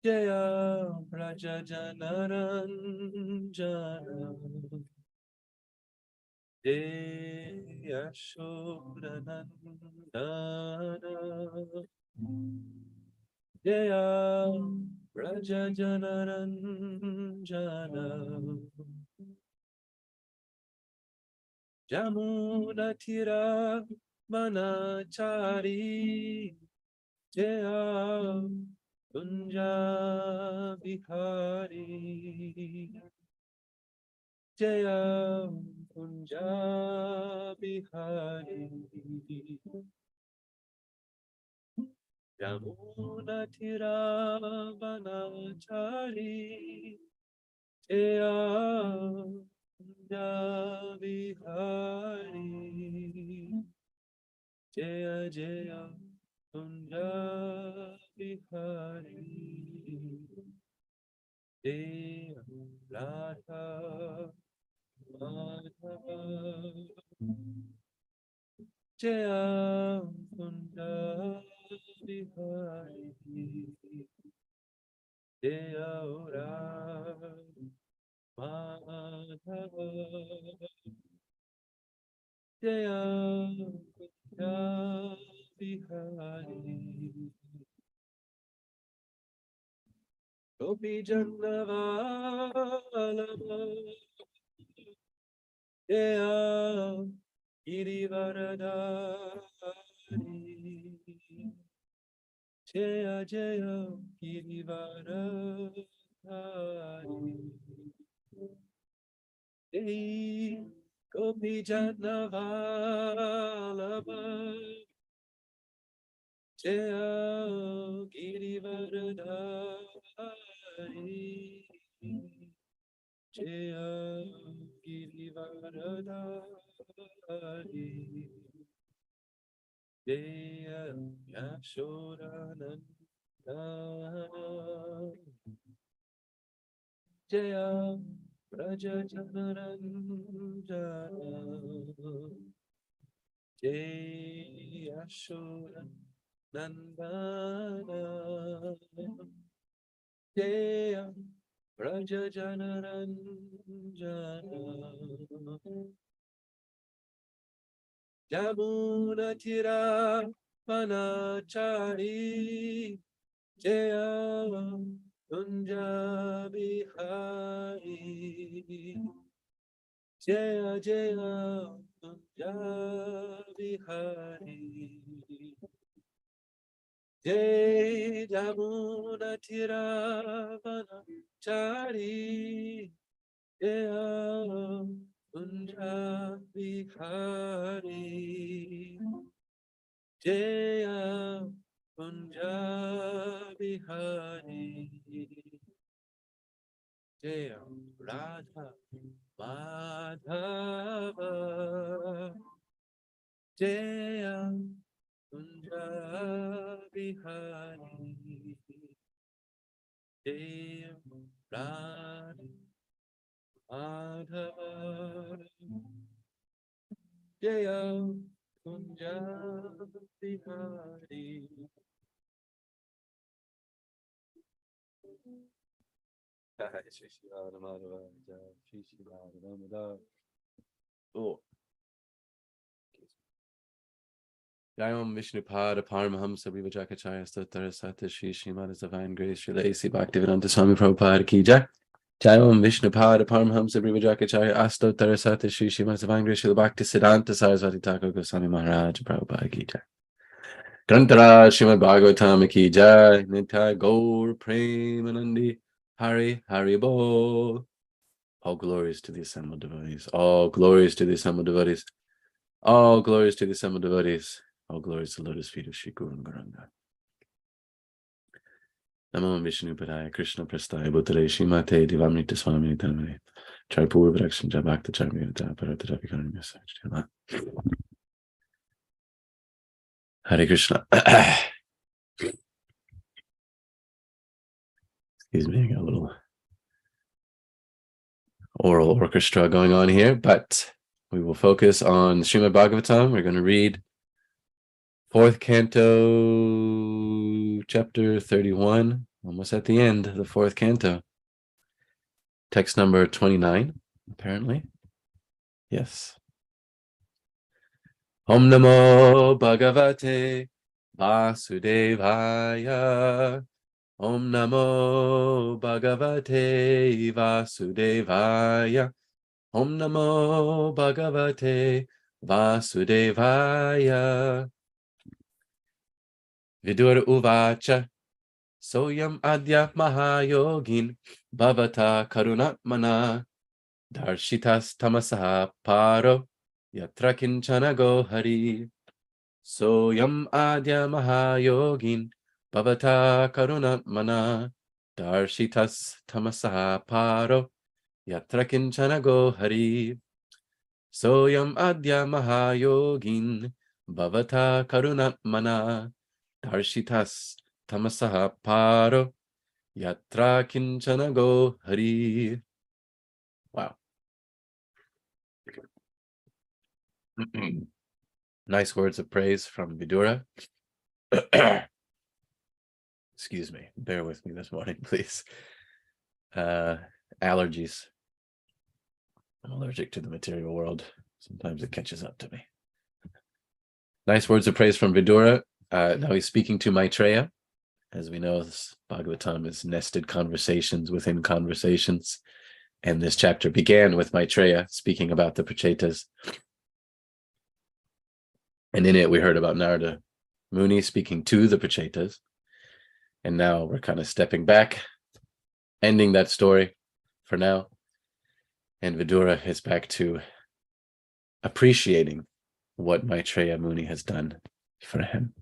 Jaya Raja Janaranjana Jaya Yasodeva Jaya Raja Janaranjana Jamuna Tira Manachari Jaya Kunja Bihari Jaya Kunja Bihari Yamuna Tira Manachari Jaya Kunja Bihari Jaya Jaya Kunja Bihari Jaya Radha Madhava Jaya Kunja Bihari Jaya Radha Madhava Jaya Kunja Bihari Gopi Jannavalabha Jaya Girivaradari Jaya Jaya Girivaradari Jai Gopi Jannavalabha Jaya Girivaradari Jaya Girivaradari Jaya Yasodeva Jaya Raja Janaranjana Jaya Yasodeva Jaya Raja Janaranjana Jamuna Tira Manachari Jaya Kunja Bihari Jaya Jaya Kunja Bihari Jai Jamuna Tira Manachari Jaya Kunja Bihari Jaya Kunja Bihari Jaya Radha Madhava Jaya Kunja Bihari Jaya Radha Madhava Jaya Kunja Bihari Jai Shri Radha Madhava Jai Shri Radha Madhava Oh Jayam Vishnupada Paramahamsa Vivajakacharya Stottara Sata Shri Srimad Divine Grace Shri Lacey Bhaktivedanta Swami Prabhupada Ki Jai Jayam Vishnupada Paramahamsa Vivajakacharya Astottara Sata Shri Srimad Divine Grace Shri Bhakti Siddhanta Saraswati Thakur Goswami Maharaj Prabhupada Ki Jai Grantara Srimad Bhagavatam Ki Jai Nitai Gaur Premanandi Hari Hari Bol. All glories to the assembled devotees. All glories to the assembled devotees. All glories to the assembled devotees. All glories to the lotus feet of Shri Guru Gauranga. Namo Vishnu Padaya Krishna Prastaya Bhutale Shrimate Divamrita Swami Tamane Charpur Vrakshan Jabhakta Charmita Parata Japikarani Message. Hare Krishna. Excuse me, I got a little oral orchestra going on here, but we will focus on Srimad Bhagavatam. We're going to read 4th canto, chapter 31, Almost at the end of the fourth canto. Text number 29, apparently. Yes. Om Namo Bhagavate Vasudevaya. Om Namo Bhagavate Vasudevaya. Om Namo Bhagavate Vasudevaya. Vidura Uvacha. Soyam Adya Mahayogin Bhavata Karunatmana Darshitas Tamasaha Paro Yatra Kinchana Gohari. Soyam Adya Mahayogin Bhavata Karunatmana Darshitas Tamasaha Paro Yatra Kinchana Gohari. Soyam Adya Mahayogin Bhavata Karunatmana Darshitas Tamasaha Paro Yatra Kinchana Gohari. Wow. Nice words of praise from Vidura. Excuse me. Bear with me this morning, please. Allergies. I'm allergic to the material world. Sometimes it catches up to me. Nice words of praise from Vidura. Now he's speaking to Maitreya. As we know, this Bhagavatam is nested conversations within conversations. And this chapter began with Maitreya speaking about the Prachetas. And in it, we heard about Narada Muni speaking to the Prachetas. And now we're kind of stepping back, ending that story for now. And Vidura is back to appreciating what Maitreya Muni has done for him.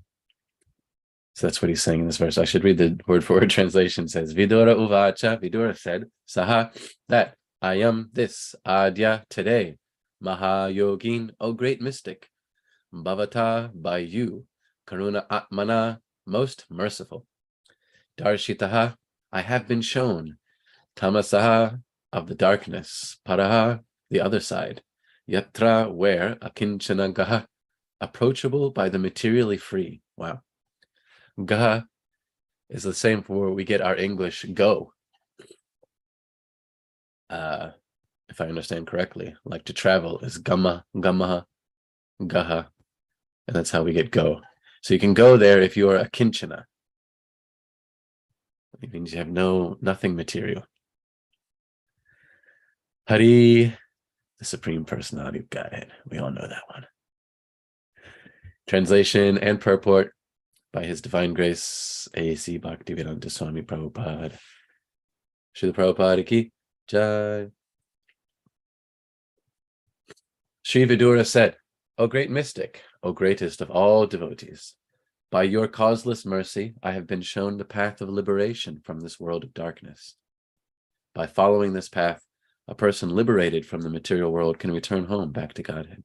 So that's what he's saying in this verse. I should read the word-for-word translation. It says, Vidura Uvacha, Vidura said, Saha, that I am this, Adya, today, Mahayogin, O great mystic, Bhavata, by you, Karuna Atmana, most merciful. Darshitaha, I have been shown, Tamasaha, of the darkness, Paraha, the other side, Yatra, where, Akinchana Gaha, approachable by the materially free. Wow. Gaha is the same for where we get our English go. If I understand correctly, like to travel is Gama, Gamaha, Gaha, and that's how we get go. So you can go there if you are a Kinchana. It means you have nothing material. Hari, the Supreme Personality of Godhead. We all know that one. Translation and purport by His Divine Grace, A.C. Bhaktivedanta Swami Prabhupada. Srila Prabhupada ki jai. Sri Vidura said, O great mystic, O greatest of all devotees, by your causeless mercy, I have been shown the path of liberation from this world of darkness. By following this path, a person liberated from the material world can return home back to Godhead.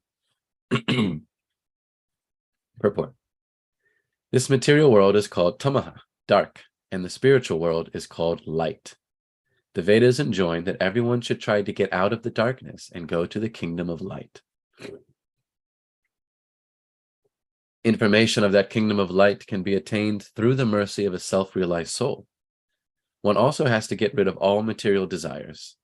Purport. This material world is called tamaha, dark, and the spiritual world is called light. The Vedas enjoin that everyone should try to get out of the darkness and go to the kingdom of light. Information of that kingdom of light can be attained through the mercy of a self-realized soul. One also has to get rid of all material desires.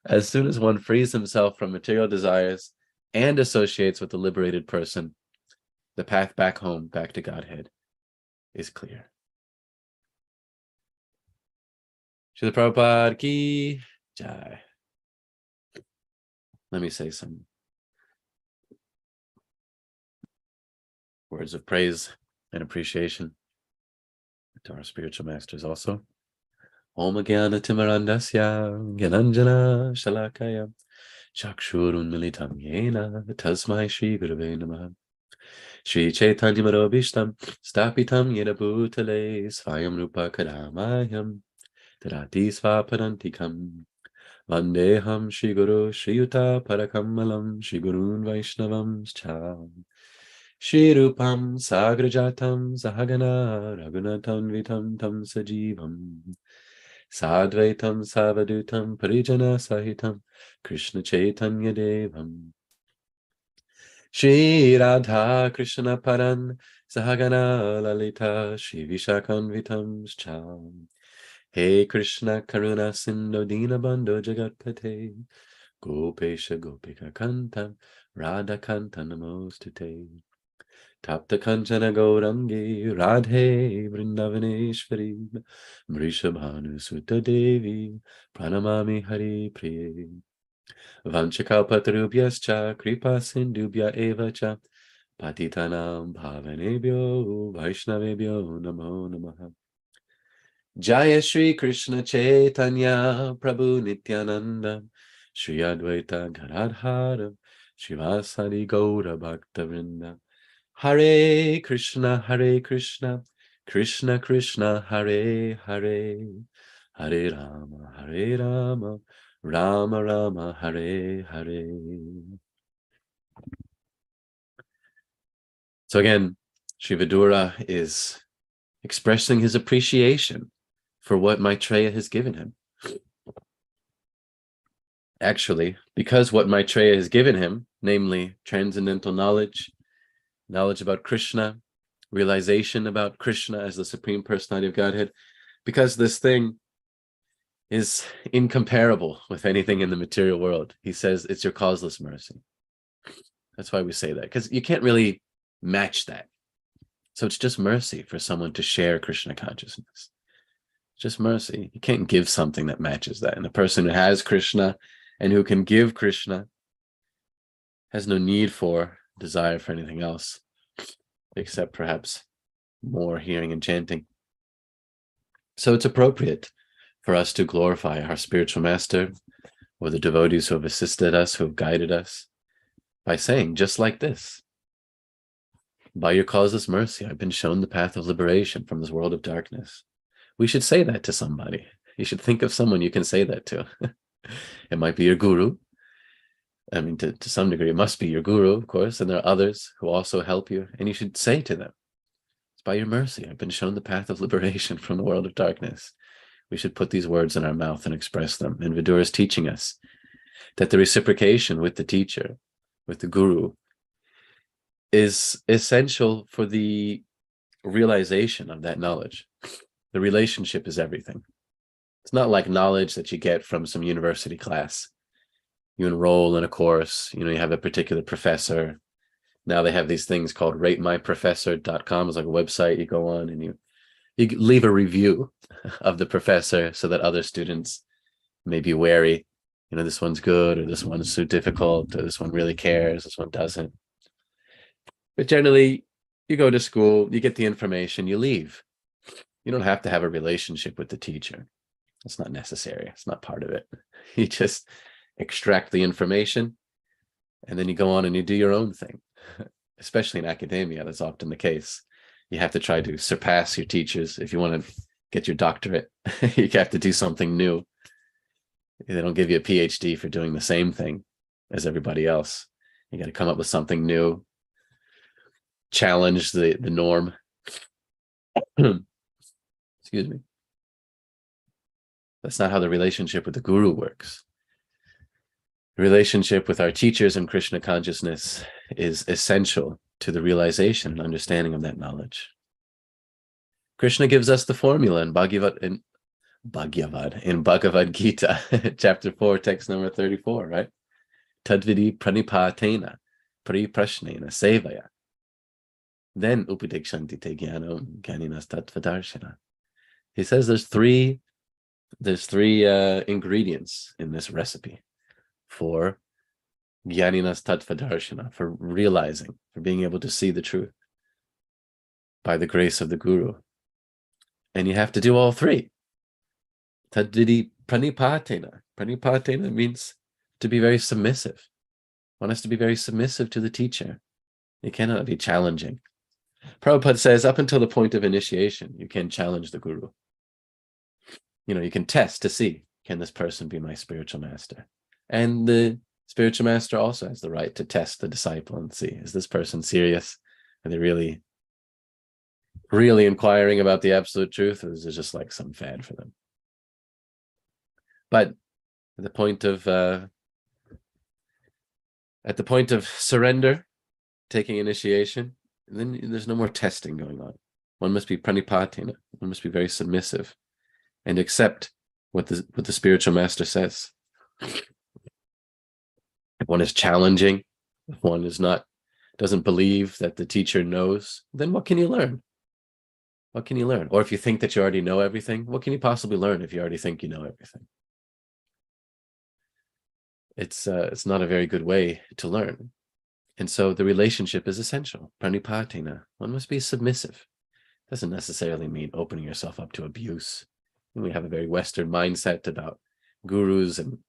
As soon as one frees himself from material desires and associates with the liberated person, the path back home, back to Godhead, is clear. Srila Prabhupada ki jai. Let me say some words of praise and appreciation to our spiritual masters also. Om Jnana Timarandasya Gyananjana Shalakaya Chakshurun Militam Yena Tasmai Shri Gurave Namaha Shri Chaitanya Madhobishtam Stapitam Yena Bhutale Svayam Rupa Kadamayam Tadati Svapadantikam Vandeham Shri Guru Shri Yuta Parakamalam Shri Gurun Vaishnavam Cham Shri Rupam Sagrajatam Sahagana Raghunatam Vitam Tam Sajivam Sadvaitam Savadutam Parijana Sahitam Krishna Chaitanya Devam Shri Radha Krishna Paran Sahagana Lalita Shivishakanvitam Cham. Hey Krishna Karuna Sindhu Dinabandhu Jagatpate Gopesha Gopika Kantam Radha Kanta Namostute Tapta Kanchana Gaurangi Radhe Vrindavaneshwari Mrishabhanu Sutta Devi Pranamami Hari Priye Vanchakalpatarubhyascha Kripa Sindhubhya Eva Cha Patitanam Bhavanebhyo Vaishnavebhyo Namo Namaha. Jaya Shri Krishna Chaitanya Prabhu Nityananda Shri Advaita Gadadhara Shivasadi Gaura Bhaktavrinda Hare Krishna Krishna Krishna Hare Hare Hare Rama Rama Rama Hare Hare. So again, Sri Vidura is expressing his appreciation for what Maitreya has given him. Actually, because what Maitreya has given him, namely transcendental knowledge, knowledge about Krishna, realization about Krishna as the Supreme Personality of Godhead, because this thing is incomparable with anything in the material world, he says it's your causeless mercy. That's why we say that, because you can't really match that. So it's just mercy for someone to share Krishna consciousness. Just mercy. You can't give something that matches that. And the person who has Krishna and who can give Krishna has no need for desire for anything else, except perhaps more hearing and chanting. So it's appropriate for us to glorify our spiritual master or the devotees who have assisted us, who have guided us, by saying just like this: by your causeless mercy, I've been shown the path of liberation from this world of darkness. We should say that to somebody. You should think of someone you can say that to. It might be your guru. I mean, to some degree, it must be your guru, of course, and there are others who also help you, and you should say to them, it's by your mercy, I've been shown the path of liberation from the world of darkness. We should put these words in our mouth and express them. And Vidura is teaching us that the reciprocation with the teacher, with the guru, is essential for the realization of that knowledge. The relationship is everything. It's not like knowledge that you get from some university class. You enroll in a course, you have a particular professor. Now they have these things called ratemyprofessor.com. It's like a website you go on and you leave a review of the professor so that other students may be wary. This one's good, or this one's too difficult, or this one really cares, this one doesn't. But generally, you go to school, you get the information, you leave. You don't have to have a relationship with the teacher. It's not necessary. It's not part of it. You just extract the information, and then you go on and you do your own thing. Especially in academia, that's often the case. You have to try to surpass your teachers. If you want to get your doctorate, you have to do something new. They don't give you a PhD for doing the same thing as everybody else. You got to come up with something new, challenge the norm. Excuse me. That's not how the relationship with the guru works. The relationship with our teachers in Krishna consciousness is essential to the realization and understanding of that knowledge. Krishna gives us the formula in Bhagavad Gita, chapter 4, text number 34, right? Tadvidi pranipatena priprashnena sevaya. Then upadekshanti te jnanam jnaninas tattvadarshana. He says there's three ingredients in this recipe for jnaninas tattvadarshana, for realizing, for being able to see the truth by the grace of the guru. And you have to do all three. Tadvidi pranipatena. Pranipatena means to be very submissive. One has to be very submissive to the teacher. You cannot be challenging. Prabhupada says up until the point of initiation, you can challenge the guru. You can test to see, can this person be my spiritual master? And the spiritual master also has the right to test the disciple and see, is this person serious? Are they really inquiring about the absolute truth, or is it just like some fad for them? But at the point of surrender, taking initiation, then there's no more testing going on. One must be pranipatina. One must be very submissive and accept what the spiritual master says. If one is challenging, if one doesn't believe that the teacher knows, then what can you learn? What can you learn? Or if you think that you already know everything, what can you possibly learn if you already think you know everything? It's not a very good way to learn. And so the relationship is essential. Pranipatina. One must be submissive. Doesn't necessarily mean opening yourself up to abuse. And we have a very Western mindset about gurus and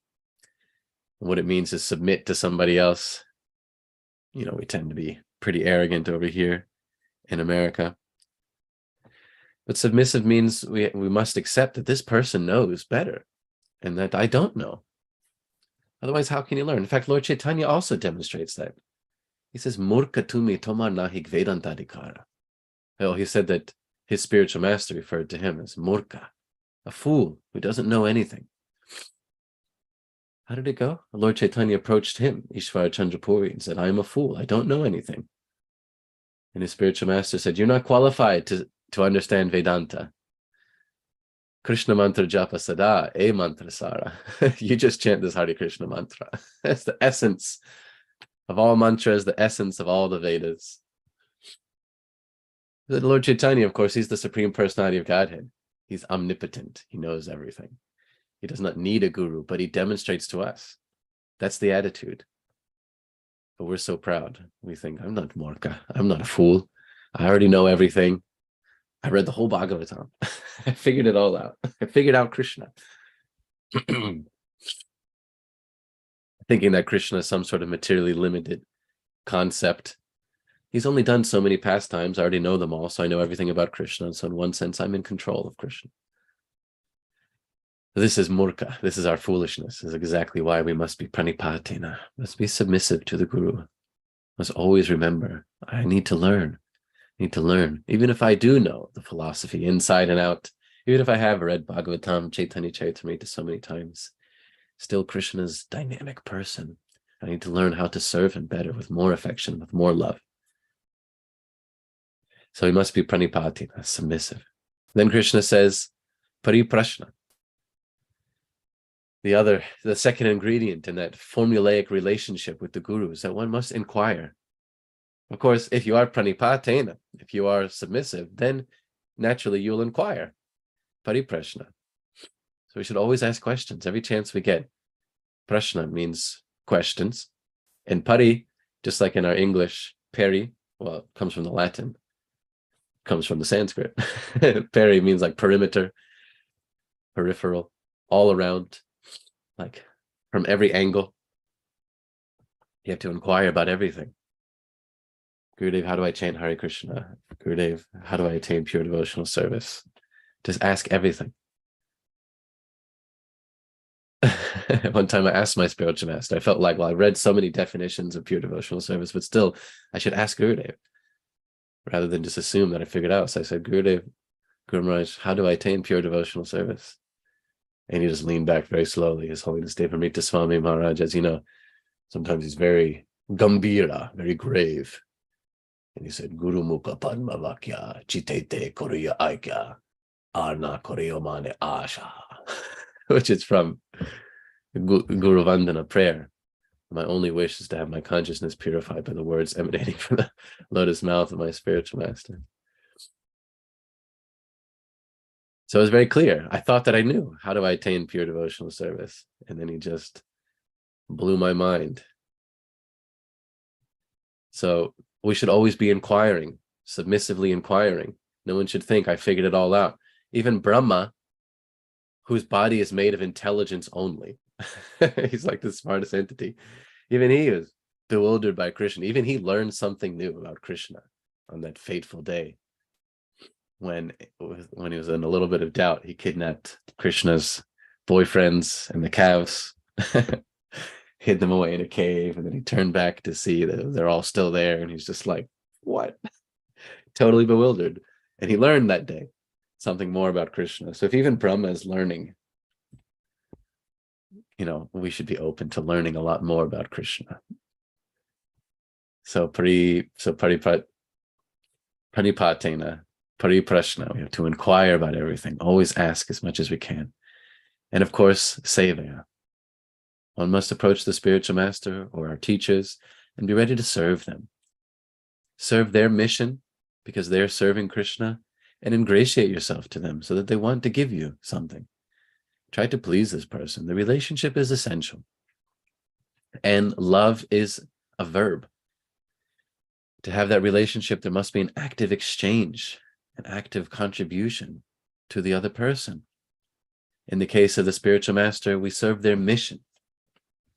what it means to submit to somebody else. We tend to be pretty arrogant over here in America. But submissive means we must accept that this person knows better and that I don't know. Otherwise, how can you learn? In fact, Lord Chaitanya also demonstrates that. He says, Murka tumi tomar nahik vedantadikara. Well, he said that his spiritual master referred to him as Murka, a fool who doesn't know anything. How did it go? Lord Chaitanya approached him, Ishvara Chandrapuri, and said, I am a fool. I don't know anything. And his spiritual master said, you're not qualified to understand Vedanta. Krishna mantra japa sada, e mantra sara. You just chant this Hare Krishna mantra. That's the essence of all mantras, the essence of all the Vedas. The Lord Chaitanya, of course, he's the Supreme Personality of Godhead. He's omnipotent. He knows everything. He does not need a guru, but he demonstrates to us. That's the attitude. But we're so proud. We think, I'm not Morka. I'm not a fool. I already know everything. I read the whole Bhagavatam. I figured it all out. I figured out Krishna. Thinking that Krishna is some sort of materially limited concept. He's only done so many pastimes. I already know them all, so I know everything about Krishna. And so in one sense, I'm in control of Krishna. This is murka. This is our foolishness. This is exactly why we must be pranipatina. Must be submissive to the guru. Must always remember, I need to learn. I need to learn. Even if I do know the philosophy inside and out, even if I have read Bhagavatam, Chaitanya Charitamrita so many times, still Krishna's dynamic person. I need to learn how to serve him better, with more affection, with more love. So he must be pranipatina, submissive. Then Krishna says, pariprashna. The second ingredient in that formulaic relationship with the guru is that one must inquire. Of course, if you are pranipatena, if you are submissive, then naturally you'll inquire. Pariprashna. So we should always ask questions every chance we get. Prashna means questions. And pari, just like in our English, peri, well, it comes from the Latin, comes from the Sanskrit. Peri means like perimeter, peripheral, all around. Like from every angle, you have to inquire about everything. Gurudev, how do I chant Hare Krishna? Gurudev, how do I attain pure devotional service? Just ask everything. One time I asked my spiritual master, I felt like, well, I read so many definitions of pure devotional service, but still I should ask Gurudev rather than just assume that I figured out. So I said, Gurudev, Guru Maharaj, how do I attain pure devotional service? And he just leaned back very slowly. His Holiness Devamrita Swami Maharaj, as you know, sometimes he's very gambira, very grave. And he said, Guru Mukha Padma Vakya, Chitete Koriya Aikya, Arna Koriyo Mane Asha, which is from Guru Vandana prayer. My only wish is to have my consciousness purified by the words emanating from the lotus mouth of my spiritual master. So it was very clear. I thought that I knew, how do I attain pure devotional service? And then he just blew my mind. So we should always be inquiring, submissively inquiring. No one should think I figured it all out. Even Brahma, whose body is made of intelligence only, he's like the smartest entity. Even he was bewildered by Krishna. Even he learned something new about Krishna on that fateful day. When he was in a little bit of doubt, he kidnapped Krishna's boyfriends and the calves, hid them away in a cave, and then he turned back to see that they're all still there, and he's just like, what? Totally bewildered. And he learned that day something more about Krishna. So if even Brahma is learning, we should be open to learning a lot more about Krishna. So Pranipatena, pariprashna. We have to inquire about everything. Always ask as much as we can. And of course, sevaya. One must approach the spiritual master or our teachers and be ready to serve them. Serve their mission because they're serving Krishna, and ingratiate yourself to them so that they want to give you something. Try to please this person. The relationship is essential. And love is a verb. To have that relationship, there must be an active exchange, an active contribution to the other person. In the case of the spiritual master, we serve their mission.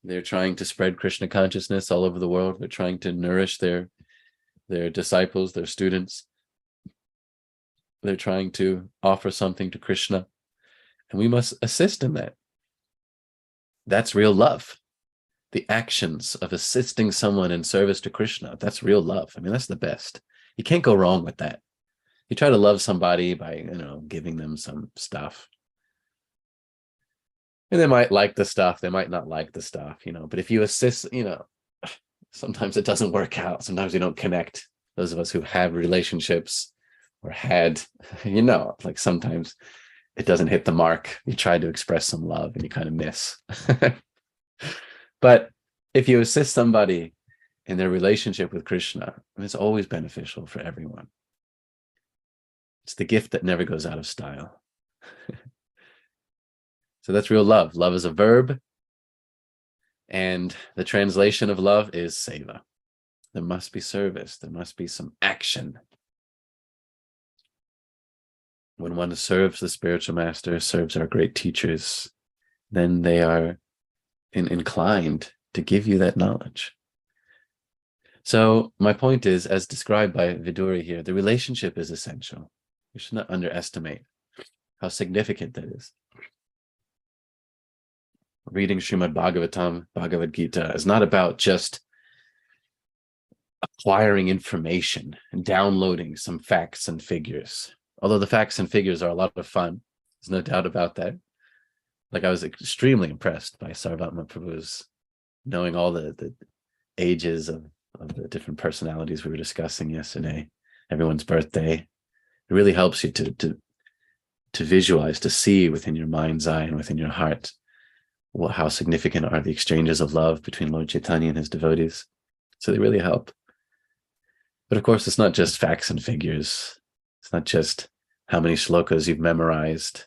They're trying to spread Krishna consciousness all over the world. They're trying to nourish their disciples, their students. They're trying to offer something to Krishna, and we must assist in that. That's real love. The actions of assisting someone in service to Krishna, that's real love. I mean, that's the best. You can't go wrong with that. You try to love somebody by, giving them some stuff. And they might like the stuff, they might not like the stuff, but if you assist, sometimes it doesn't work out. Sometimes we don't connect. Those of us who have relationships or had, like sometimes it doesn't hit the mark. You try to express some love and you kind of miss. But if you assist somebody in their relationship with Krishna, it's always beneficial for everyone. It's the gift that never goes out of style. So that's real love. Love is a verb. And the translation of love is seva. There must be service. There must be some action. When one serves the spiritual master, serves our great teachers, then they are inclined to give you that knowledge. So my point is, as described by Vidura here, the relationship is essential. We should not underestimate how significant that is. Reading Srimad Bhagavatam, Bhagavad Gita, is not about just acquiring information and downloading some facts and figures. Although the facts and figures are a lot of fun, there's no doubt about that. Like, I was extremely impressed by Sarvatma Prabhu's knowing all the ages of the different personalities we were discussing yesterday, everyone's birthday. It really helps you to visualize, to see within your mind's eye and within your heart how significant are the exchanges of love between Lord Chaitanya and his devotees. So they really help. But of course, it's not just facts and figures. It's not just how many shlokas you've memorized.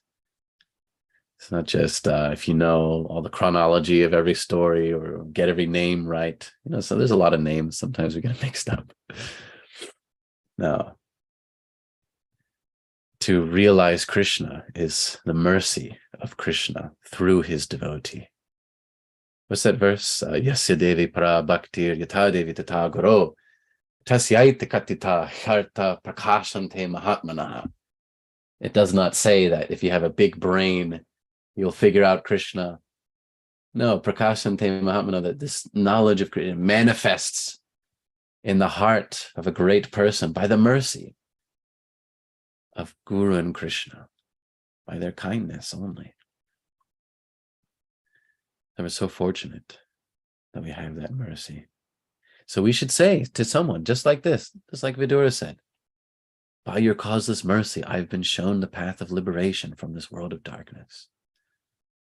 It's not just if you know all the chronology of every story or get every name right. So there's a lot of names. Sometimes we get mixed up. No. To realize Krishna is the mercy of Krishna through his devotee. What's that verse? Yasodeva para bhaktir yatadevi tata guru tasyaita katita harta prakashante mahatmanaha. It does not say that if you have a big brain, you'll figure out Krishna. No, prakashante mahatmana, that this knowledge of Krishna manifests in the heart of a great person by the mercy of Guru and Krishna, by their kindness only. And we're so fortunate that we have that mercy. So we should say to someone, just like this, just like Vidura said, by your causeless mercy, I've been shown the path of liberation from this world of darkness.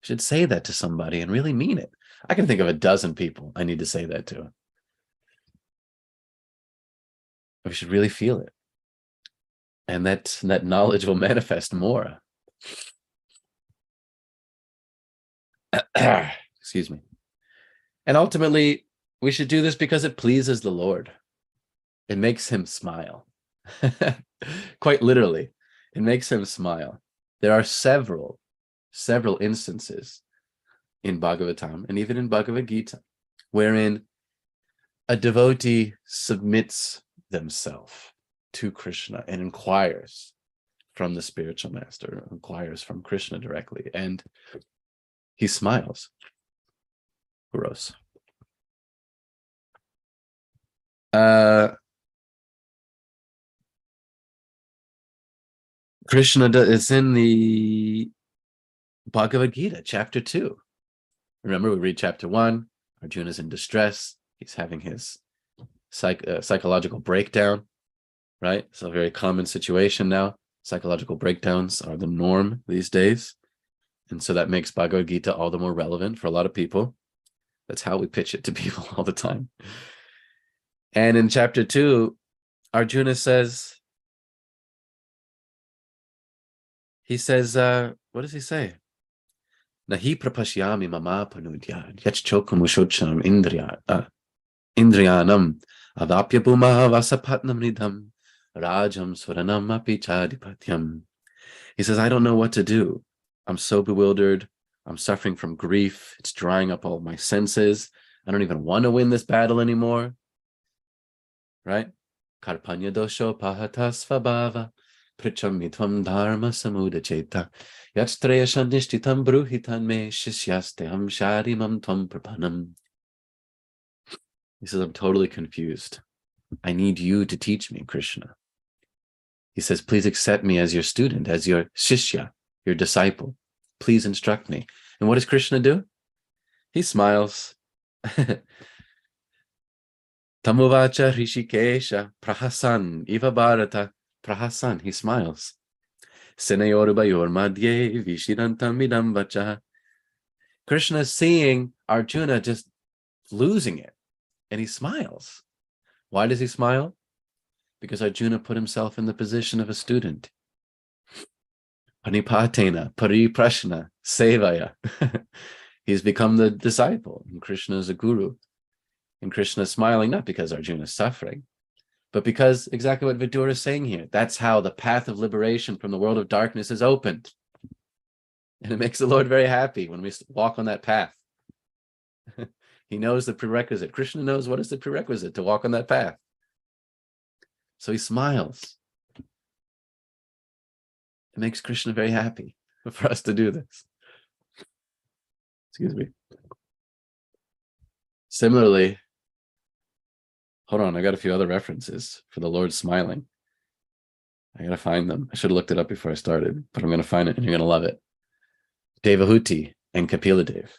You should say that to somebody and really mean it. I can think of a dozen people I need to say that to. We should really feel it. And that knowledge will manifest more. Excuse me. And ultimately, we should do this because it pleases the Lord. It makes him smile. Quite literally, it makes him smile. There are several instances in Bhagavatam and even in Bhagavad Gita wherein a devotee submits themselves to Krishna and inquires from the spiritual master, inquires from Krishna directly, and he smiles. Gross. Krishna, it's in the Bhagavad Gita, chapter 2. Remember, we read chapter 1. Arjuna's in distress. He's having his psychological breakdown. right? It's a very common situation now. Psychological breakdowns are the norm these days. And so that makes Bhagavad Gita all the more relevant for a lot of people. That's how we pitch it to people all the time. And in chapter 2, Arjuna says, what does he say? Nahi prapashyami mama panudya yachchokamushocham indriyanam adapya pumaha vasapatnam nidham rajam swaranam api chadipatyam. He says, I don't know what to do. I'm so bewildered. I'm suffering from grief. It's drying up all my senses. I don't even want to win this battle anymore. Right? Karpanya dosho pahatasvabhava pricham mitvam dharma samudacheta yatstreya shanishtitam bruhitan me shishyasteham sharimam tvam prapanam. He says, I'm totally confused. I need you to teach me, Krishna. He says, please accept me as your student, as your shishya, your disciple. Please instruct me. And what does Krishna do? He smiles. Tamuvacha Rishikesha Prahasan Iva Bharata Prahasan. He smiles. Senayorubayor Madhye Vishidantam Midam Vacha. Krishna is seeing Arjuna just losing it, and he smiles. Why does he smile? Because Arjuna put himself in the position of a student. Panipatena, Pariprashna, Sevaya. He's become the disciple, and Krishna is a guru. And Krishna is smiling, not because Arjuna is suffering, but because exactly what Vidura is saying here. That's how the path of liberation from the world of darkness is opened. And it makes the Lord very happy when we walk on that path. He knows the prerequisite. Krishna knows what is the prerequisite to walk on that path. So he smiles. It makes Krishna very happy for us to do this. Excuse me. Similarly, hold on, I got a few other references for the Lord smiling. I got to find them. I should have looked it up before I started, but I'm going to find it and you're going to love it. Devahuti and Kapiladev.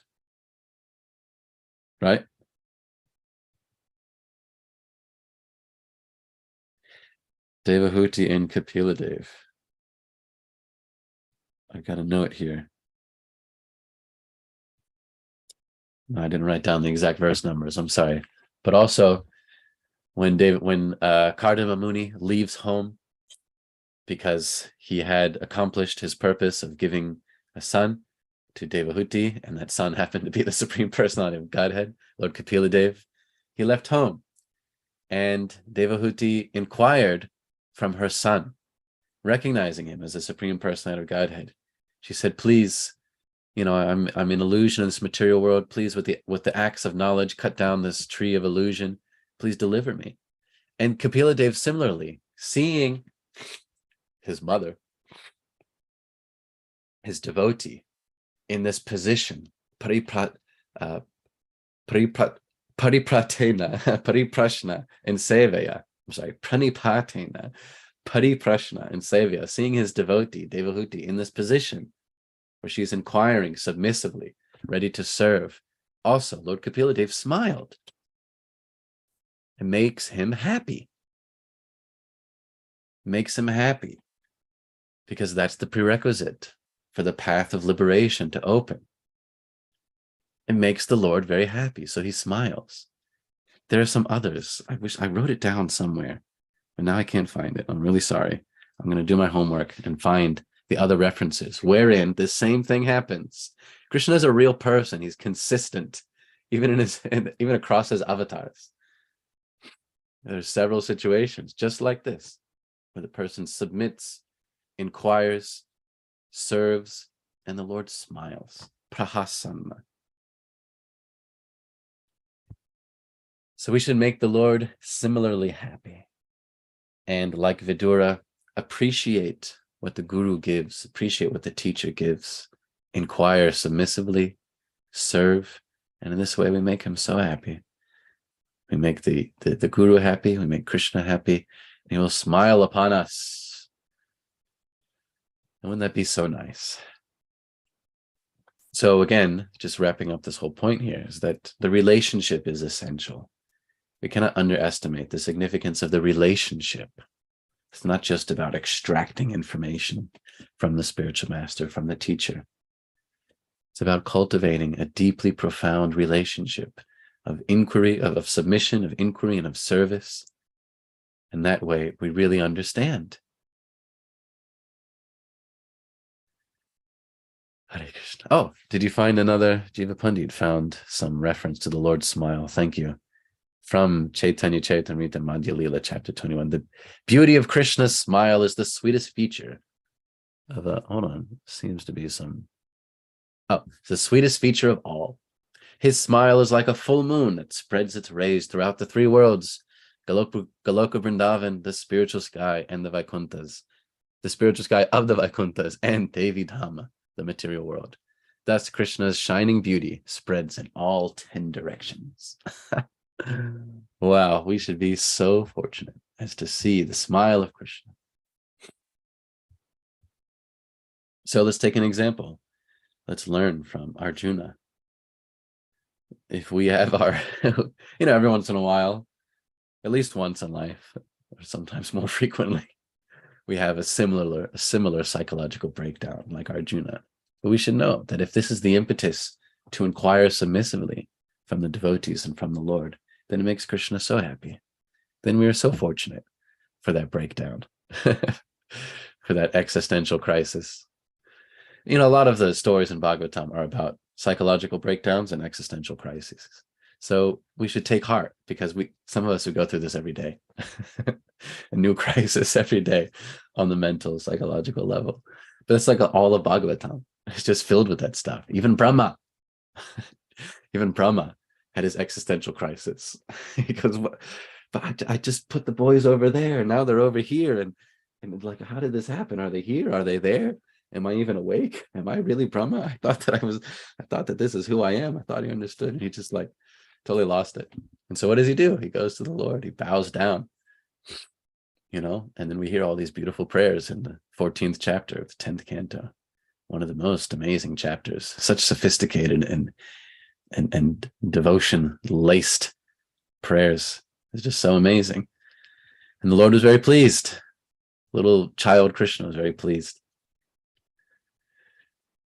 Right? Devahuti and Kapiladev. I've got a note here. No, I didn't write down the exact verse numbers. I'm sorry. But also, when Kardama Muni leaves home because he had accomplished his purpose of giving a son to Devahuti, and that son happened to be the Supreme Personality of Godhead, Lord Kapiladev, he left home. And Devahuti inquired from her son, recognizing him as the Supreme Personality of Godhead. She said, please, I'm in illusion in this material world. Please, with the axe of knowledge, cut down this tree of illusion. Please deliver me. And Kapiladev similarly, seeing his mother, his devotee, in this position, pariprashna, and sevaya. I'm sorry, pranipatena, pariprashna, and sevaya. Seeing his devotee, Devahuti, in this position, where she's inquiring submissively, ready to serve. Also, Lord Kapiladev smiled. It makes him happy. Makes him happy. Because that's the prerequisite for the path of liberation to open. It makes the Lord very happy, so he smiles. There are some others. I wish I wrote it down somewhere, but now I can't find it. I'm really sorry. I'm going to do my homework and find the other references wherein this same thing happens. Krishna is a real person. He's consistent, even even across his avatars. There's several situations just like this, where the person submits, inquires, serves, and the Lord smiles. Prahasanna. So we should make the Lord similarly happy. And like Vidura, appreciate what the Guru gives, appreciate what the teacher gives, inquire submissively, serve, and in this way we make him so happy. We make the Guru happy, we make Krishna happy, and he will smile upon us. And wouldn't that be so nice? So again, just wrapping up this whole point here is that the relationship is essential. We cannot underestimate the significance of the relationship It's not just about extracting information from the spiritual master, from the teacher. It's about cultivating a deeply profound relationship of inquiry, of submission, of inquiry, and of service. And that way we really understand. Hare Krishna. Oh, did you find another? Jiva Pandit found some reference to the Lord's smile. Thank you. From Chaitanya Charitamrita Madhya Lila, chapter 21. The beauty of Krishna's smile is the sweetest feature of a, hold on, seems to be some, oh, it's the sweetest feature of all. His smile is like a full moon that spreads its rays throughout the three worlds, Goloka Vrindavan, the spiritual sky, and the Vaikunthas, the spiritual sky of the Vaikunthas, and Devi Dhama, the material world. Thus, Krishna's shining beauty spreads in all 10 directions. Wow, we should be so fortunate as to see the smile of Krishna. So let's take an example. Let's learn from Arjuna. If we have our, every once in a while, at least once in life, or sometimes more frequently, we have a similar psychological breakdown like Arjuna. But we should know that if this is the impetus to inquire submissively from the devotees and from the Lord, then it makes Krishna so happy. Then we are so fortunate for that breakdown, for that existential crisis. A lot of the stories in Bhagavatam are about psychological breakdowns and existential crises. So we should take heart, because some of us who go through this every day, a new crisis every day on the mental, psychological level. But it's like all of Bhagavatam. It's just filled with that stuff. Even Brahma had his existential crisis. Because, but I just put the boys over there, and now they're over here. And like, how did this happen? Are they here? Are they there? Am I even awake? Am I really Brahma? I thought that this is who I am. I thought he understood. And he just like totally lost it. And so what does he do? He goes to the Lord. He bows down, and then we hear all these beautiful prayers in the 14th chapter of the 10th canto. One of the most amazing chapters, such sophisticated and devotion-laced prayers. It's just so amazing. And the Lord was very pleased. Little child Krishna was very pleased.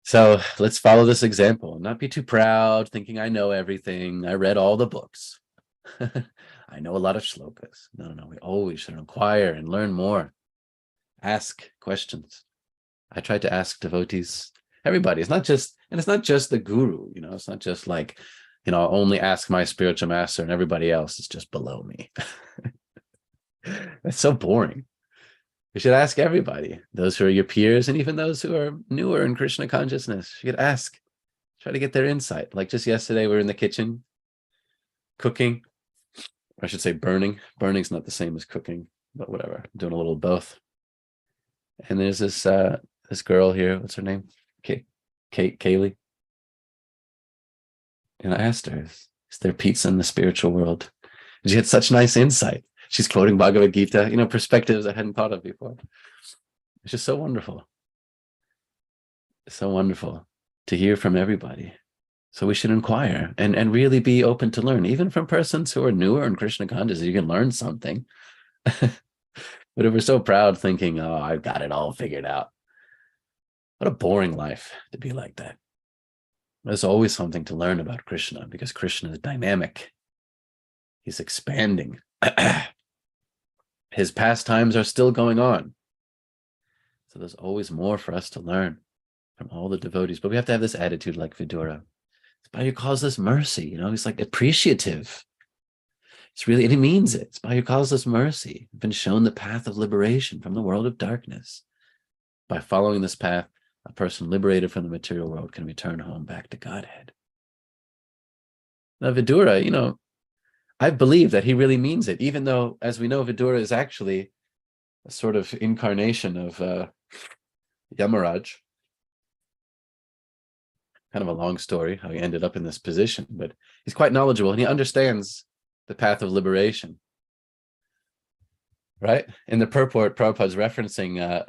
So let's follow this example and not be too proud, thinking I know everything. I read all the books. I know a lot of shlokas. No. We always should inquire and learn more. Ask questions. I try to ask devotees, everybody. It's not just the guru, it's not just like, I'll only ask my spiritual master and everybody else is just below me. That's so boring. You should ask everybody, those who are your peers and even those who are newer in Krishna consciousness. You could ask, try to get their insight. Like just yesterday, we were in the kitchen cooking, or I should say burning. Burning's not the same as cooking, but whatever. I'm doing a little of both. And there's this girl here. What's her name? Kaylee. And I asked her, is there pizza in the spiritual world? And she had such nice insight. She's quoting Bhagavad Gita, perspectives I hadn't thought of before. It's just so wonderful. It's so wonderful to hear from everybody. So we should inquire and really be open to learn, even from persons who are newer in Krishna consciousness. You can learn something. But if we're so proud thinking, oh, I've got it all figured out. What a boring life to be like that. There's always something to learn about Krishna, because Krishna is dynamic. He's expanding. His pastimes are still going on. So there's always more for us to learn from all the devotees. But we have to have this attitude like Vidura. Bhagavad calls us mercy. He's like appreciative. It's really, and he means it. Bhagavad calls us mercy. We've been shown the path of liberation from the world of darkness. By following this path, a person liberated from the material world can return home back to Godhead. Now, Vidura, I believe that he really means it, even though, as we know, Vidura is actually a sort of incarnation of Yamaraj. Kind of a long story, how he ended up in this position, but he's quite knowledgeable and he understands the path of liberation. Right? In the purport, Prabhupada's referencing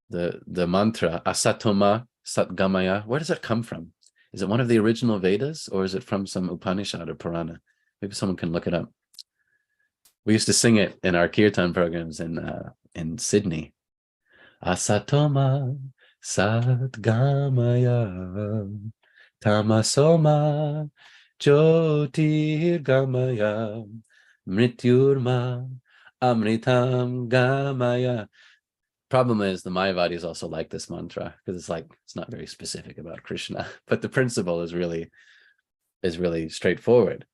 the mantra, Asatoma Satgamaya. Where does that come from? Is it one of the original Vedas, or is it from some Upanishad or Purana? Maybe someone can look it up. We used to sing it in our kirtan programs in Sydney. Asatoma Satgamaya Tamasoma Jyotirgamaya Mrityurma Amritam Gamaya. Problem is the Mayavadis also like this mantra because it's not very specific about Krishna, but the principle is really straightforward.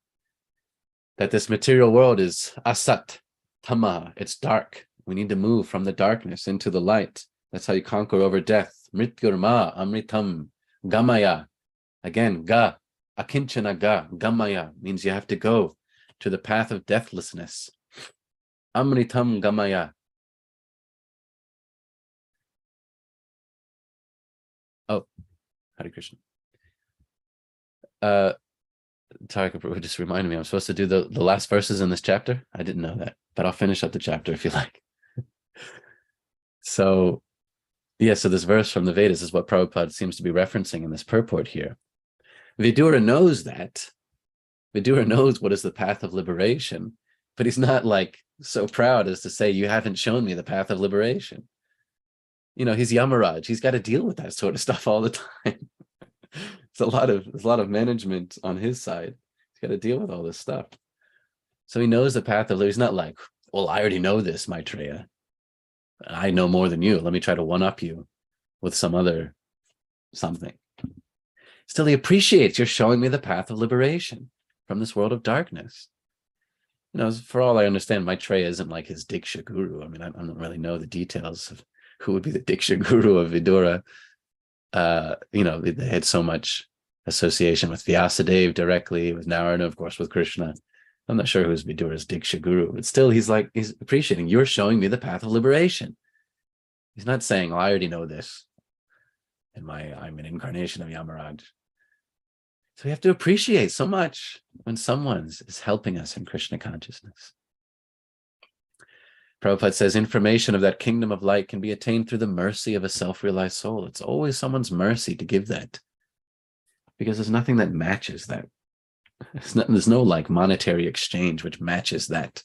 That this material world is asat, tama, it's dark. We need to move from the darkness into the light. That's how you conquer over death. Mrityurma amritam gamaya. Again, ga, akinchana ga, gamaya means you have to go to the path of deathlessness. Amritam gamaya. Oh, Hare Krishna. Tarika Prabhu just reminded me I'm supposed to do the last verses in this chapter. I didn't know that, but I'll finish up the chapter if you like. So this verse from the Vedas is what Prabhupada seems to be referencing in this purport here. Vidura knows that. Vidura knows what is the path of liberation, but he's not like so proud as to say, you haven't shown me the path of liberation. He's Yamaraj. He's got to deal with that sort of stuff all the time. There's a lot of management on his side. He's got to deal with all this stuff. So he knows the path of liberation. He's not like, well, I already know this, Maitreya. I know more than you. Let me try to one-up you with something. Still, he appreciates you're showing me the path of liberation from this world of darkness. For all I understand, Maitreya isn't like his Diksha guru. I mean, I don't really know the details of who would be the Diksha guru of Vidura. They had so much association with Vyasadeva directly, with Narayana, of course, with Krishna. I'm not sure who's Vidura's Diksha guru, but still he's appreciating, you're showing me the path of liberation. He's not saying, I already know this. I'm an incarnation of Yamaraj. So we have to appreciate so much when someone is helping us in Krishna consciousness. Prabhupada says, information of that kingdom of light can be attained through the mercy of a self-realized soul. It's always someone's mercy to give that, because there's nothing that matches that. There's no like monetary exchange which matches that.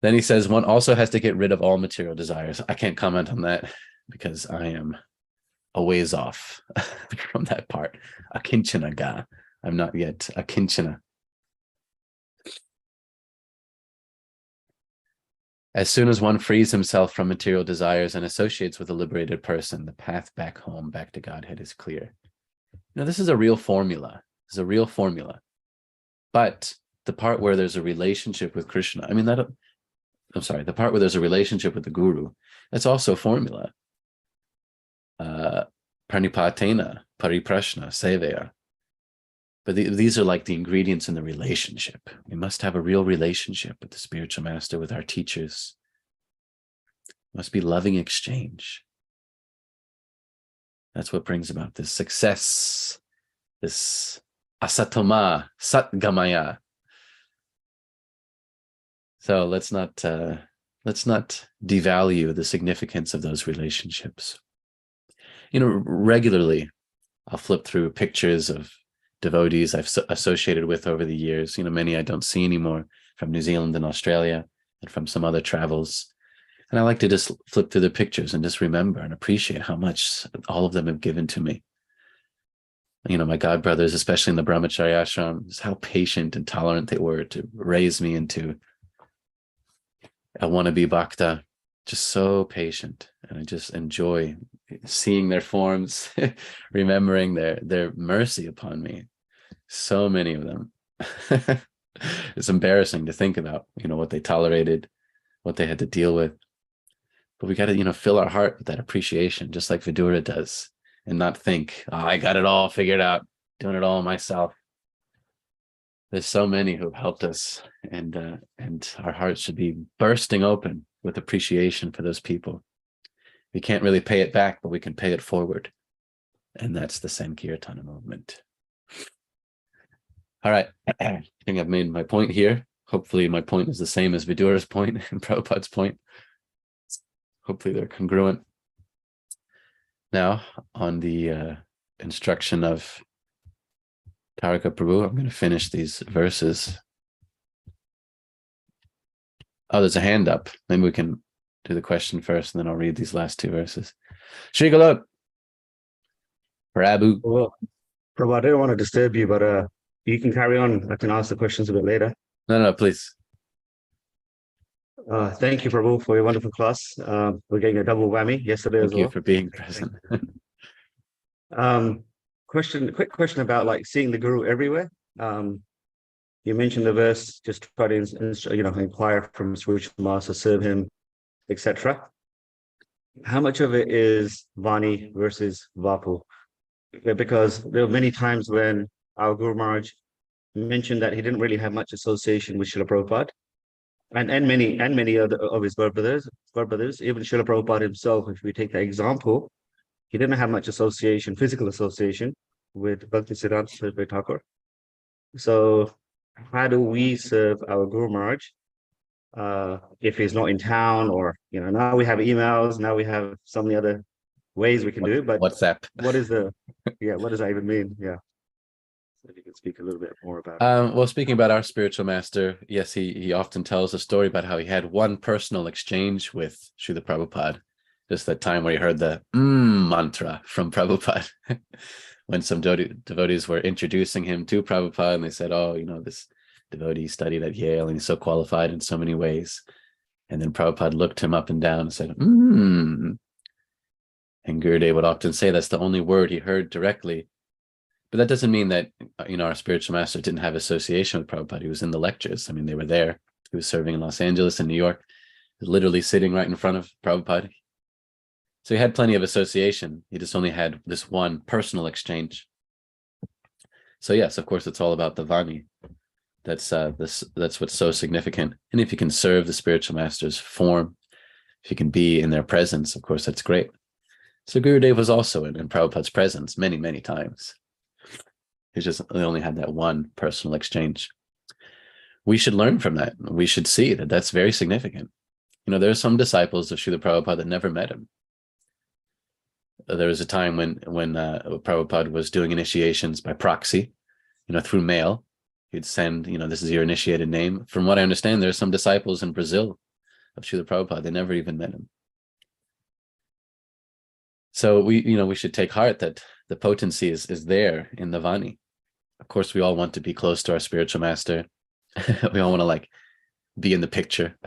Then he says, one also has to get rid of all material desires. I can't comment on that because I am a ways off from that part. Akinchana ga. I'm not yet akinchana. As soon as one frees himself from material desires and associates with a liberated person, the path back home, back to Godhead is clear. This is a real formula. It's a real formula. But the part where there's a relationship with Krishna, the part where there's a relationship with the Guru, that's also a formula. Pranipatena, pariprashna, seveya. But these are like the ingredients in the relationship. We must have a real relationship with the spiritual master, with our teachers. It must be loving exchange. That's what brings about this success, this asatoma, satgamaya. So let's not devalue the significance of those relationships. Regularly, I'll flip through pictures of devotees I've associated with over the years. Many I don't see anymore, from New Zealand and Australia and from some other travels. And I like to just flip through the pictures and just remember and appreciate how much all of them have given to me. My godbrothers, especially in the Brahmacharya ashram, just how patient and tolerant they were to raise me into a wannabe bhakta. Just so patient. And I just enjoy seeing their forms, remembering their mercy upon me. So many of them. It's embarrassing to think about, what they tolerated, what they had to deal with. But we got to, fill our heart with that appreciation, just like Vidura does, and not think, I got it all figured out, doing it all myself. There's so many who have helped us, and our hearts should be bursting open with appreciation for those people. We can't really pay it back, but we can pay it forward. And that's the Sankirtana movement. All right, I think I've made my point here. Hopefully my point is the same as Vidura's point and Prabhupada's point. Hopefully they're congruent. Now, on the instruction of Karika Prabhu, I'm going to finish these verses. Oh, there's a hand up. Maybe we can do the question first, and then I'll read these last two verses. Shri Galot, Prabhu. Well, Prabhu, I didn't want to disturb you, but you can carry on. I can ask the questions a bit later. No, please. Thank you, Prabhu, for your wonderful class. We're getting a double whammy yesterday as Thank you well. for being present. Quick question about like seeing the Guru everywhere. You mentioned the verse, just try to inquire from spiritual master, serve him, etc. How much of it is Vani versus Vapu? Because there were many times when our Guru Maharaj mentioned that he didn't really have much association with Srila Prabhupada, and many other of his brothers. Even Srila Prabhupada himself, if we take that example, he didn't have much association, physical association with Bhakti Siddhanta Saraswati Thakur. So how do we serve our Guru Maharaj if he's not in town, or now we have emails, now we have so many other ways we can do, but WhatsApp. What does that even mean? Yeah. So if you could speak a little bit more about it. Well, speaking about our spiritual master, yes, he often tells a story about how he had one personal exchange with Srila Prabhupada. Just that time where he heard the mantra from Prabhupada when some devotees were introducing him to Prabhupada, and they said, oh, this devotee studied at Yale and he's so qualified in so many ways. And then Prabhupada looked him up and down and said, And Gurudev would often say that's the only word he heard directly. But that doesn't mean that, our spiritual master didn't have association with Prabhupada. He was in the lectures. I mean, they were there. He was serving in Los Angeles and New York, literally sitting right in front of Prabhupada. So he had plenty of association. He just only had this one personal exchange. So yes, of course, it's all about the Vani. That's what's so significant. And if you can serve the spiritual master's form, if you can be in their presence, of course, that's great. So Gurudev was also in Prabhupada's presence many, many times. He only had that one personal exchange. We should learn from that. We should see that that's very significant. There are some disciples of Srila Prabhupada that never met him. There was a time when Prabhupada was doing initiations by proxy, through mail. He'd send, this is your initiated name. From what I understand, there are some disciples in Brazil of Srila Prabhupada. They never even met him. So we should take heart that the potency is there in the Vani. Of course, we all want to be close to our spiritual master. We all want to be in the picture.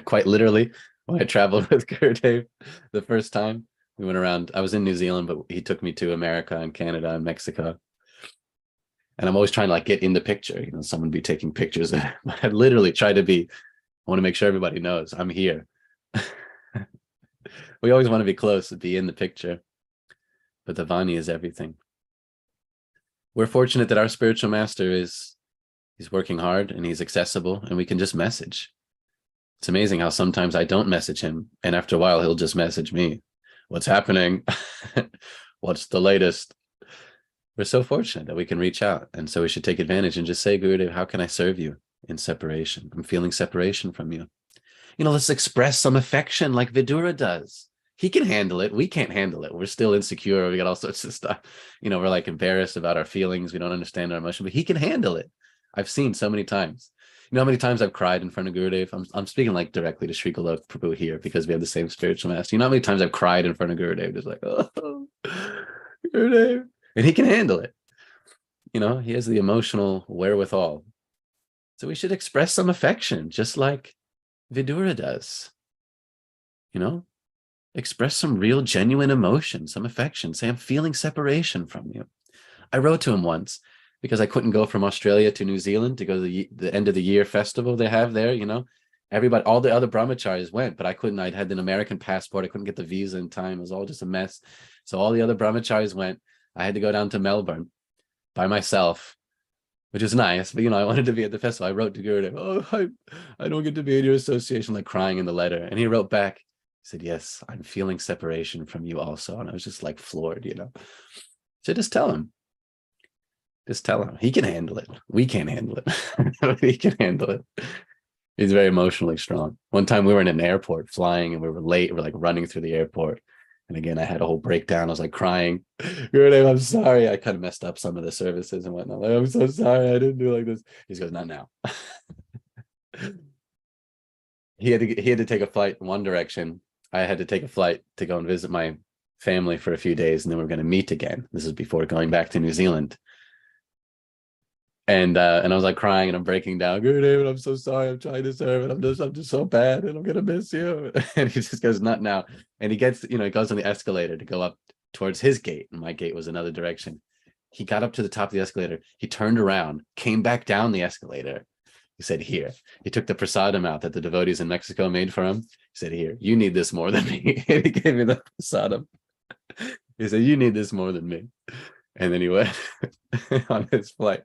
Quite literally, when I traveled with Gurudev the first time, we went around. I was in New Zealand, but he took me to America and Canada and Mexico. And I'm always trying to get in the picture. Someone be taking pictures. I literally try to I want to make sure everybody knows I'm here. We always want to be close and be in the picture. But the Vani is everything. We're fortunate that our spiritual master he's working hard and he's accessible and we can just message. It's amazing how sometimes I don't message him. And after a while, he'll just message me. What's happening? What's the latest? We're so fortunate that we can reach out. And so we should take advantage and just say, Gurudev, how can I serve you in separation? I'm feeling separation from you. Let's express some affection like Vidura does. He can handle it. We can't handle it. We're still insecure. We got all sorts of stuff. We're embarrassed about our feelings. We don't understand our emotion, but he can handle it. I've seen so many times. How many times I've cried in front of Gurudev? I'm speaking directly to Sri Galok Prabhu here because we have the same spiritual master. How many times I've cried in front of Gurudev? Just oh, Gurudev. And he can handle it. He has the emotional wherewithal. So we should express some affection, just like Vidura does. Express some real, genuine emotion, some affection. Say, I'm feeling separation from you. I wrote to him once because I couldn't go from Australia to New Zealand to go to the end of the year festival they have there. Everybody, all the other brahmacharis went, but I couldn't. I'd had an American passport. I couldn't get the visa in time. It was all just a mess. So all the other brahmacharis went. I had to go down to Melbourne by myself, which is nice. But, I wanted to be at the festival. I wrote to Gurudev, oh, I don't get to be in your association, crying in the letter. And he wrote back, he said, yes, I'm feeling separation from you also. And I was just floored, So just tell him. He can handle it. We can't handle it. He can handle it. He's very emotionally strong. One time we were in an airport flying and we were late. We're running through the airport. And again, I had a whole breakdown. I was like crying. Gurudev, I'm sorry. I kind of messed up some of the services and whatnot. Like, I'm so sorry. I didn't do like this. He goes, not now. He had to take a flight in one direction. I had to take a flight to go and visit my family for a few days, and then we're going to meet again. This is before going back to New Zealand. And I was like crying and I'm breaking down. David, I'm so sorry. I'm trying to serve it. I'm just so bad and I'm gonna miss you. And he just goes, not now. And he gets, he goes on the escalator to go up towards his gate. And my gate was another direction. He got up to the top of the escalator. He turned around, came back down the escalator. He said, here. He took the prasadam out that the devotees in Mexico made for him. He said, here, you need this more than me. And he gave me the prasadam. He said, you need this more than me. And then he went on his flight.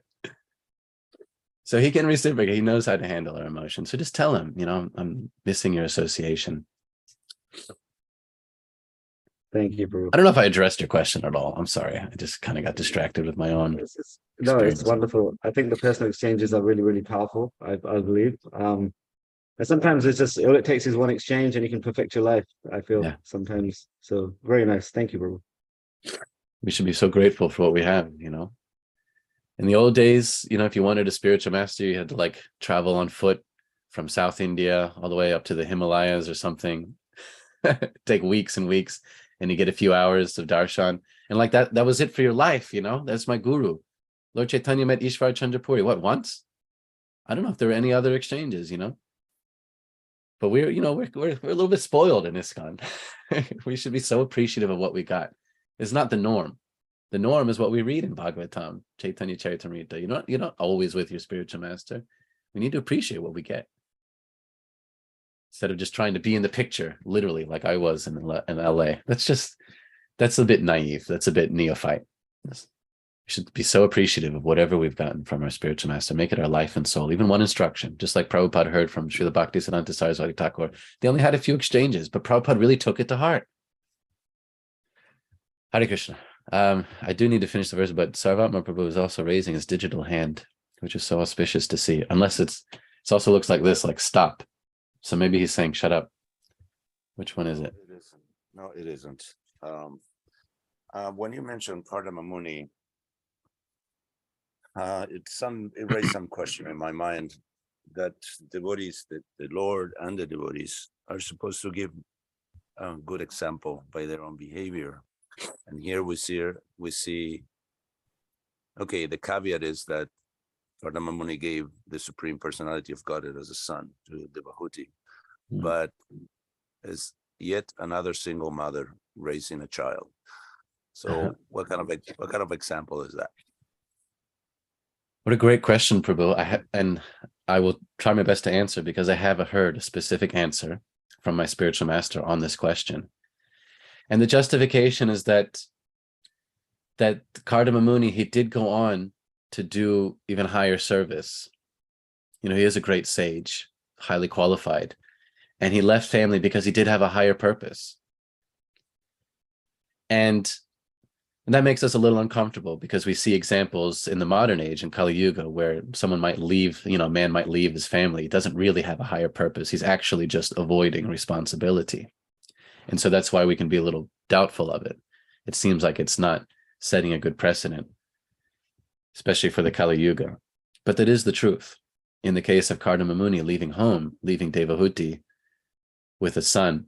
So he can reciprocate. He knows how to handle our emotions. So just tell him, I'm missing your association. Thank you, Prabhu. I don't know if I addressed your question at all. I'm sorry. I just kind of got distracted with my own. No, it's wonderful. I think the personal exchanges are really, really powerful, I believe. And sometimes it's just, all it takes is one exchange and you can perfect your life, I feel sometimes. So very nice. Thank you, Prabhu. We should be so grateful for what we have, In the old days, if you wanted a spiritual master, you had to like travel on foot from South India all the way up to the Himalayas or something. Take weeks and weeks, and you get a few hours of darshan. And like that was it for your life, That's my guru. Lord Chaitanya met Ishvar Chandrapuri, what, once? I don't know if there were any other exchanges, But we're a little bit spoiled in ISKCON. We should be so appreciative of what we got. It's not the norm. The norm is what we read in Bhagavatam, Chaitanya Charitamrita. You're not always with your spiritual master. We need to appreciate what we get. Instead of just trying to be in the picture, literally, like I was in LA. That's a bit naive. That's a bit neophyte. We should be so appreciative of whatever we've gotten from our spiritual master. Make it our life and soul, even one instruction, just like Prabhupada heard from Srila Bhaktisiddhanta Saraswati Thakur. They only had a few exchanges, but Prabhupada really took it to heart. Hare Krishna. I do need to finish the verse, but Sarvatma Prabhu is also raising his digital hand, which is so auspicious to see. Unless it also looks like this, like stop. So maybe he's saying shut up. Which one is it? It isn't. No, it isn't. When you mentioned Kardama Muni, it raised some question in my mind that devotees, the Lord and the devotees are supposed to give a good example by their own behavior. And here we see, okay, the caveat is that Kardama Muni gave the Supreme Personality of Godhead as a son to Devahuti, but as yet another single mother raising a child. So what kind of example is that? What a great question, Prabhu. And I will try my best to answer because I have heard a specific answer from my spiritual master on this question. And the justification is that Kardama Muni, he did go on to do even higher service. He is a great sage, highly qualified, and he left family because he did have a higher purpose. And that makes us a little uncomfortable because we see examples in the modern age in Kali Yuga where someone might leave, a man might leave his family. He doesn't really have a higher purpose. He's actually just avoiding responsibility. And so that's why we can be a little doubtful of it. It seems like it's not setting a good precedent, especially for the Kali Yuga. But that is the truth. In the case of Kardama Muni leaving home, leaving Devahuti with a son,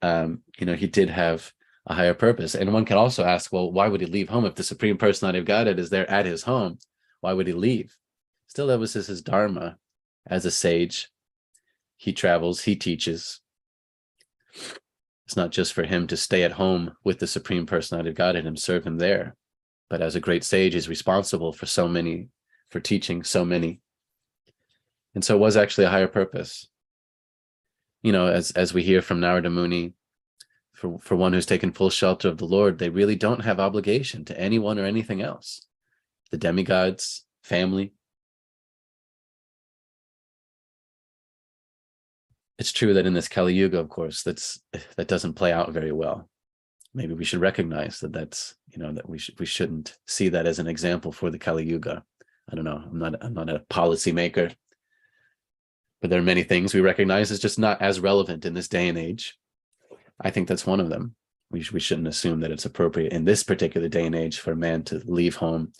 he did have a higher purpose. And one can also ask, well, why would he leave home? If the Supreme Personality of Godhead is there at his home, why would he leave? Still, that was his dharma as a sage. He travels, he teaches. It's not just for him to stay at home with the Supreme Personality of Godhead and serve him there, but as a great sage, he's responsible for teaching so many. And so it was actually a higher purpose. As we hear from Narada Muni, for one who's taken full shelter of the Lord, they really don't have obligation to anyone or anything else. The demigods, family. It's true that in this Kali Yuga, of course, that doesn't play out very well. Maybe we should recognize that we shouldn't see that as an example for the Kali Yuga. I don't know. I'm not a policy maker, but there are many things we recognize as just not as relevant in this day and age. I think that's one of them. We shouldn't assume that it's appropriate in this particular day and age for a man to leave home,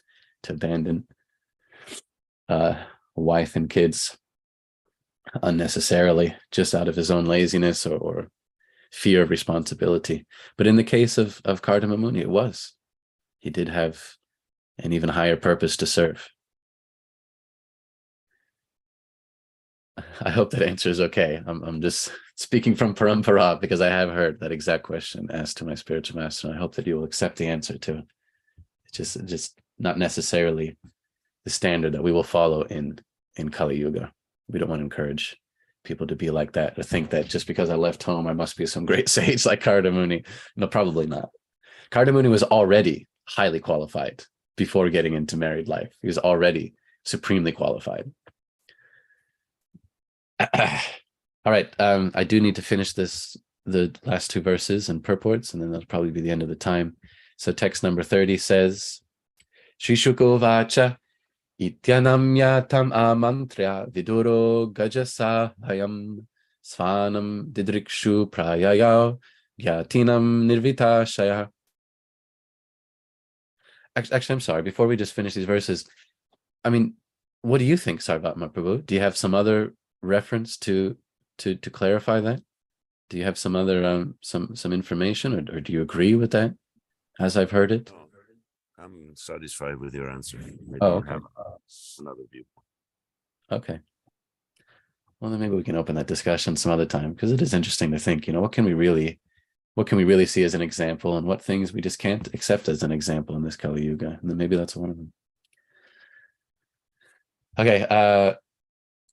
to abandon wife and kids unnecessarily, just out of his own laziness or fear of responsibility. But in the case of Kardama Muni, it was. He did have an even higher purpose to serve. I hope that answer is okay. I'm just speaking from parampara because I have heard that exact question asked to my spiritual master, and I hope that you will accept the answer to it. It's just not necessarily the standard that we will follow in Kali Yuga. We don't want to encourage people to be like that, or think that just because I left home, I must be some great sage like Kardama Muni. No, probably not. Kardama Muni was already highly qualified before getting into married life. He was already supremely qualified. All right, I do need to finish the last two verses and purports, and then that'll probably be the end of the time. So text number 30 says, Shri Shuka Vacha Ityanamya tam amantrya viduro gajasa hayam svanam didrikshu prayaya gyatinam nirvita shaya. Actually, I'm sorry, before we just finish these verses, I mean, what do you think, Sarvatma Prabhu? Do you have some other reference to clarify that? Do you have some other some information, or do you agree with that as I've heard it? I'm satisfied with your answer. Okay. Have another view. Okay. Well, then maybe we can open that discussion some other time, because it is interesting to think, what can we really see as an example, and what things we just can't accept as an example in this Kali Yuga, and then maybe that's one of them. Okay,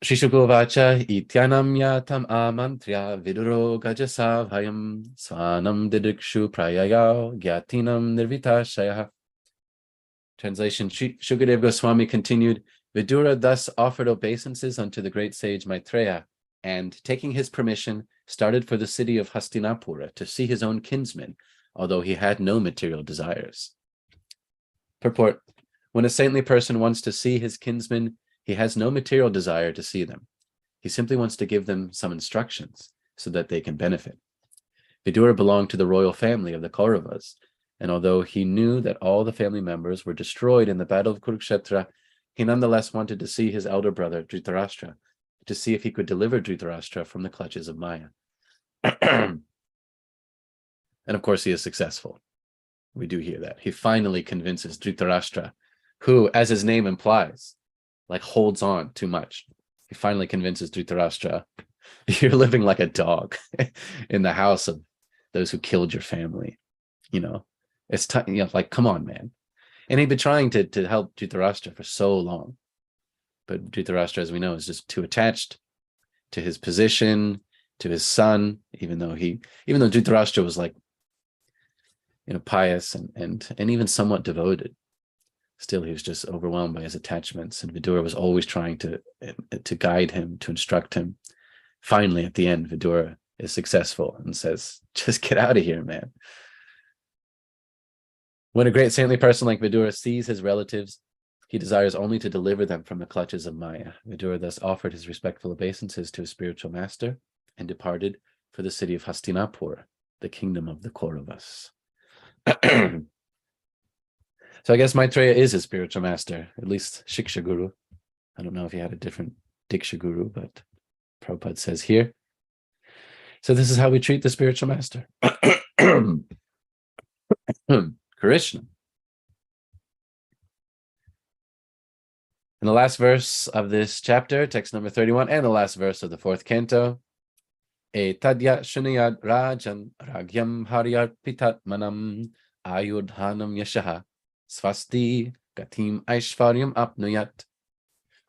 Shri Shuka Vacha Ityanamya tam amantrya viduro gajasa bhayam svanam didikshu prayaya gyatinam nirvita shaya. Translation, Shukadeva Goswami continued, Vidura thus offered obeisances unto the great sage Maitreya, and, taking his permission, started for the city of Hastinapura to see his own kinsmen, although he had no material desires. Purport, when a saintly person wants to see his kinsmen, he has no material desire to see them. He simply wants to give them some instructions so that they can benefit. Vidura belonged to the royal family of the Kauravas, and although he knew that all the family members were destroyed in the battle of Kurukshetra, he nonetheless wanted to see his elder brother, Dhritarashtra, to see if he could deliver Dhritarashtra from the clutches of Maya. And of course, he is successful. We do hear that. He finally convinces Dhritarashtra, who, as his name implies, holds on too much. He finally convinces Dhritarashtra, you're living like a dog in the house of those who killed your family. It's time, come on, man. And he'd been trying to help Dhritarashtra for so long. But Dhritarashtra, as we know, is just too attached to his position, to his son, even though Dhritarashtra was pious and even somewhat devoted. Still, he was just overwhelmed by his attachments, and Vidura was always trying to guide him, to instruct him. Finally, at the end, Vidura is successful and says, just get out of here, man. When a great saintly person like Vidura sees his relatives, he desires only to deliver them from the clutches of Maya. Vidura thus offered his respectful obeisances to his spiritual master and departed for the city of Hastinapura, the kingdom of the Kauravas. So I guess Maitreya is his spiritual master, at least Shiksha Guru. I don't know if he had a different Diksha Guru, but Prabhupada says here. So this is how we treat the spiritual master. Krishna. In the last verse of this chapter, text number 31, and the last verse of the fourth canto, Etadya shunayad rajan ragyam haryat pitat manam ayudhanam yashaha svasti gatim aishvaryam apnuyat.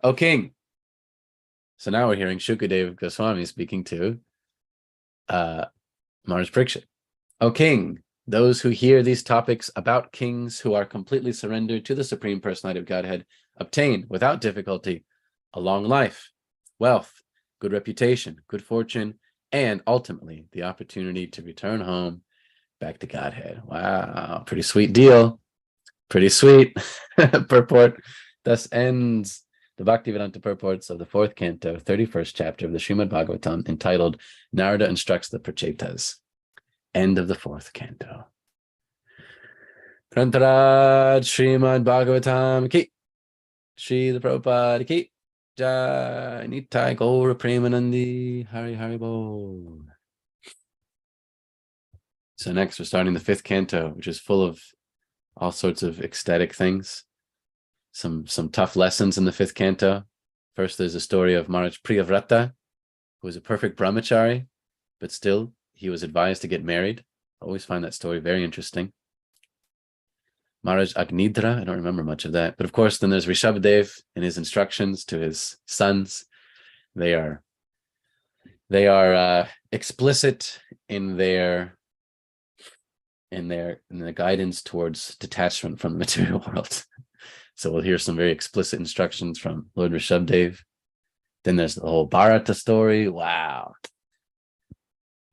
O king. So now we're hearing Shukadeva Goswami speaking to Maharaj Parikshit. O king, those who hear these topics about kings who are completely surrendered to the Supreme Personality of Godhead obtain, without difficulty, a long life, wealth, good reputation, good fortune, and ultimately the opportunity to return home back to Godhead. Wow, pretty sweet deal. Pretty sweet. Purport. Thus ends the Bhaktivedanta purports of the fourth canto, 31st chapter of the Srimad Bhagavatam, entitled Narada Instructs the Prachetas. end of the 4th canto. Grantaraj Srimad Bhagavatam ki, Srila Prabhupada ki, Jai Nitai Gaura Premanandi, Hari Hari Bol. So next we're starting the 5th canto, which is full of all sorts of ecstatic things. Some tough lessons in the 5th canto. First, there's a story of Maharaj Priyavrata, who was a perfect brahmachari, but still he was advised to get married. I always find that story very interesting. Maharaj Agnidra, I don't remember much of that. But of course, then there's Rishabhadev and his instructions to his sons. They are explicit in their guidance towards detachment from the material world. So we'll hear some very explicit instructions from Lord Rishabhadev. Then there's the whole Bharata story. Wow.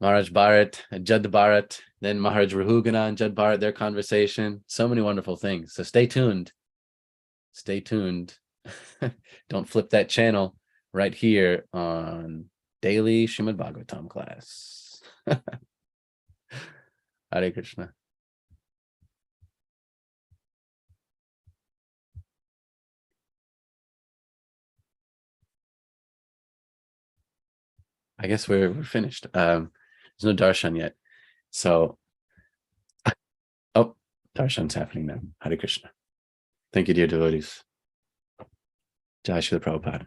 Maharaj Bharat, Jad Bharat, then Maharaj Rahugana and Jad Bharat, their conversation. So many wonderful things. So stay tuned. Stay tuned. Don't flip that channel right here on Daily Srimad Bhagavatam class. Hare Krishna. I guess we're finished. There's no darshan yet. So, oh, darshan's happening now. Hare Krishna. Thank you, dear devotees. Jai Srila Prabhupada.